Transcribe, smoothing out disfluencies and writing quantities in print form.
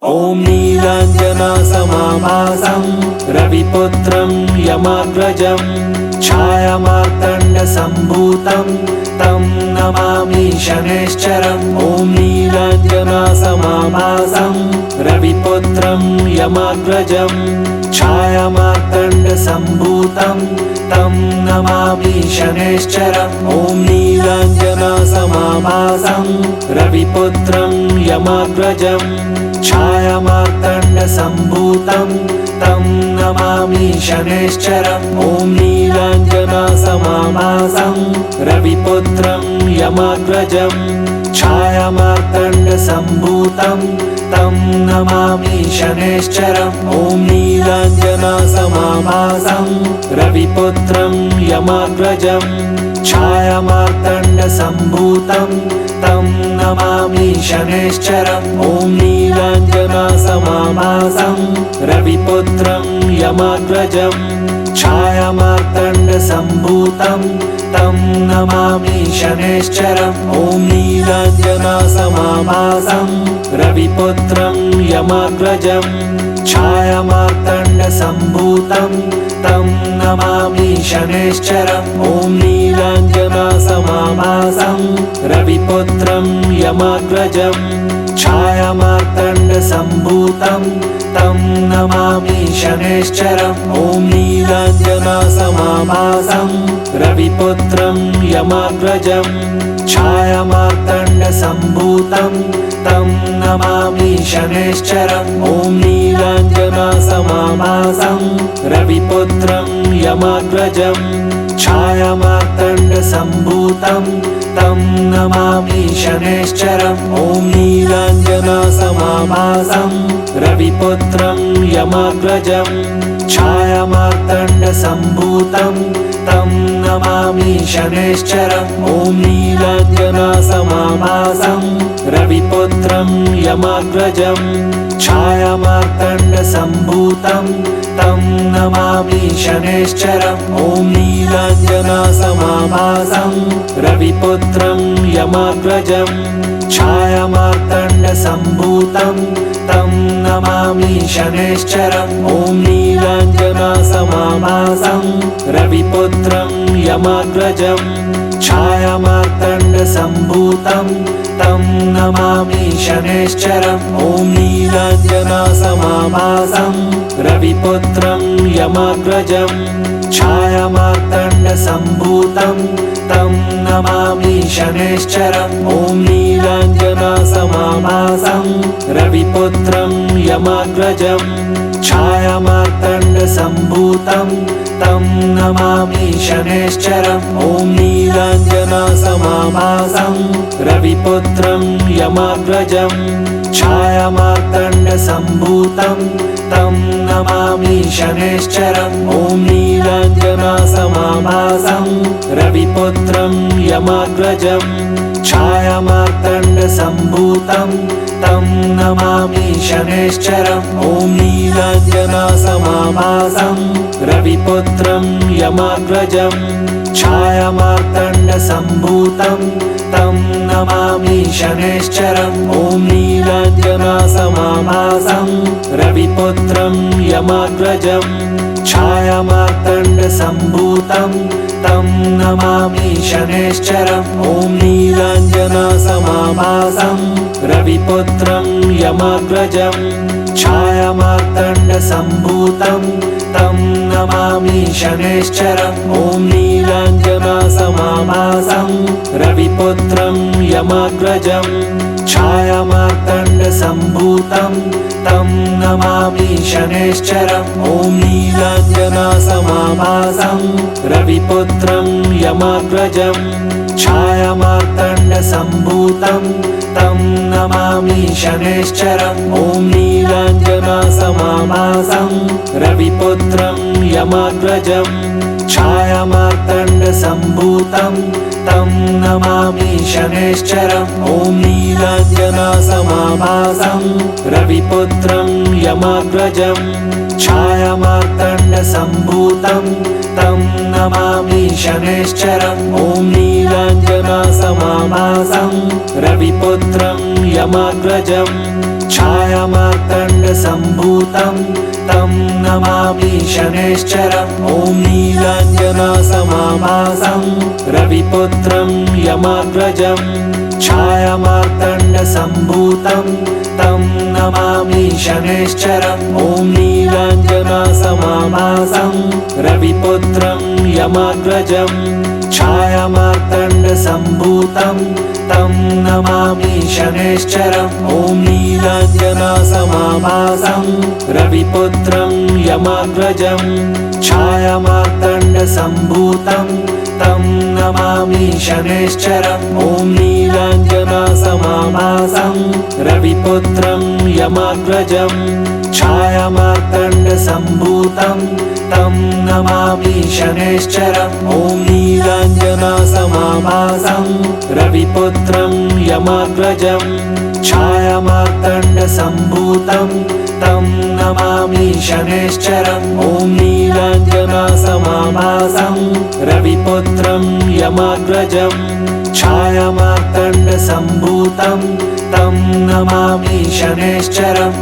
ॐ नीलाञ्जनासमाभासं रविपुत्रं यमाग्रजं छायामार्तण्डसम्भूतं तं नमामि शनैश्चरम्। ॐ नीलाञ्जनासमाभासं रविपुत्रं यमाग्रजं छायामार्तण्डसम्भूतं तं नमामि शनैश्चरम्। ॐ नीलाञ्जनासमाभासं रविपुत्रं यमाग्रजं छायामार्तण्डसम्भूतं तं नमामि शनैश्चरम्। ॐ नीलाञ्जनासमाभासं रविपुत्रं यमाग्रजं छायामार्तण्डसम्भूतं तं नमामि शनैश्चरम्। ॐ नीलाञ्जनासमाभासं रविपुत्रं यमाग्रजं छायामार्तण्डसम्भूतं तं नमामि शनैश्चरम्। ॐ नीलाञ्जनासमाभासं रविपुत्रं यमाग्रजं छायामार्तण्डसम्भूतं तं नमामि शनैश्चरम्। ॐ नीलाञ्जनासमाभासं रविपुत्रं यमाग्रजं छायामार्तण्डसम्भूतं तं नमामि शनैश्चरम्। ॐ नीलाञ्जनासमाभासं रविपुत्रं यमाग्रजं छायामार्तण्डसम्भूतं तं नमामि शनैश्चरम्। ॐ नीलाञ्जनासमाभासं रविपुत्रं यमाग्रजं छायामार्तण्डसम्भूतं तं नमामि शनैश्चरम्। ॐ नीलाञ्जनासमाभासं रविपुत्रं यमाग्रजं छायामार्तण्डसम्भूतं तं नमामि शनैश्चरम्। ॐ नीलाञ्जनासमाभासं रविपुत्रं यमाग्रजं छायामार्तण्डसम्भूतं तं नमामि शनैश्चरम्। ॐ नीलाञ्जनासमाभासं रविपुत्रं यमाग्रजं छायामार्तण्डसम्भूतं तं नमामि शनैश्चरम्। ॐ नीलाञ्जनासमाभासं रविपुत्रं यमाग्रजं छायामार्तण्डसम्भूतं तं नमामि शनैश्चरम्। ॐ नीलाञ्जनासमाभासं रविपुत्रं यमाग्रजं छायामार्तण्डसम्भूतं तं नमामि शनैश्चरम्। ॐ नीलाञ्जनासमाभासं रविपुत्रं यमाग्रजं छायामार्तण्डसम्भूतं तं नमामि शनैश्चरम्। ॐ नीलाञ्जनासमाभासं रविपुत्रं यमाग्रजं छायामार्तण्डसम्भूतं तं नमामि शनैश्चरम्। ॐ नीलाञ्जनासमाभासं रविपुत्रं यमाग्रजं छायामार्तण्डसम्भूतं तं नमामि शनैश्चरम्। ॐ नीलाञ्जनासमाभासं रविपुत्रं यमाग्रजं छायामार्तण्डसम्भूतं तं नमामि शनैश्चरम्। ॐ नीलाञ्जनासमाभासं रविपुत्रं यमाग्रजं छायामार्तण्डसम्भूतं तं नमामि शनैश्चरम्। ॐ नीलाञ्जनासमाभासं रविपुत्रं यमाग्रजं छायामार्तण्डसम्भूतं तं नमामि शनैश्चरम्। ॐ नीलाञ्जनासमाभासं रविपुत्रं यमाग्रजं छायामार्तण्डसम्भूतं तं नमामि शनैश्चरम्। ॐ नीलाञ्जनासमाभासं रविपुत्रं यमाग्रजं छायामार्तण्डसम्भूतं तं नमामि शनैश्चरम्। ॐ नीलाञ्जनासमाभासं रविपुत्रं यमाग्रजं छायामार्तण्डसम्भूतं तं नमामि शनैश्चरम्। ॐ नीलाञ्जनासमाभासं रविपुत्रं यमाग्रजं छायामार्तण्डसम्भूतं तं नमामि शनैश्चरम्। ॐ नीलाञ्जनासमाभासं रविपुत्रं यमाग्रजं छायामार्तण्डसम्भूतं तं नमामि शनैश्चरम्। ॐ नीलाञ्जनासमाभासं रविपुत्रं यमाग्रजं छायामार्तण्डसम्भूतं छायामार्तण्डसम्भूतं तं नमामि शनैश्चरम् ॐ नीलाञ्जनासमाभासं रविपुत्रं यमाग्रजम् छायामार्तण्डसम्भूतं तं नमामि शनैश्चरम् ॐ नीलाञ्जनासमाभासं रविपुत्रं यमाग्रजम् छायामार्तण्डसम्भूतं तं नमामि शनैश्चरम् ॐ नीलाञ्जनासमाभासं रविपुत्रं यमाग्रजम् छायामार्तण्डसम्भूतं तं नमामि शनैश्चरम् ॐ नीलाञ्जनासमाभासं रविपुत्रं यमाग्रजम् छायामार्तण्डसम्भूतं तं नमामि शनैश्चरम् ॐ नीलाञ्जनासमाभासं रविपुत्रं यमाग्रजम् छायामार्तण्डसम्भूतं तं नमामि शनैश्चरम् ॐ नीलाञ्जनासमाभासं रविपुत्रं यमाग्रजम् छायामार्तण्डसम्भूतं तं नमामि शनैश्चरम्।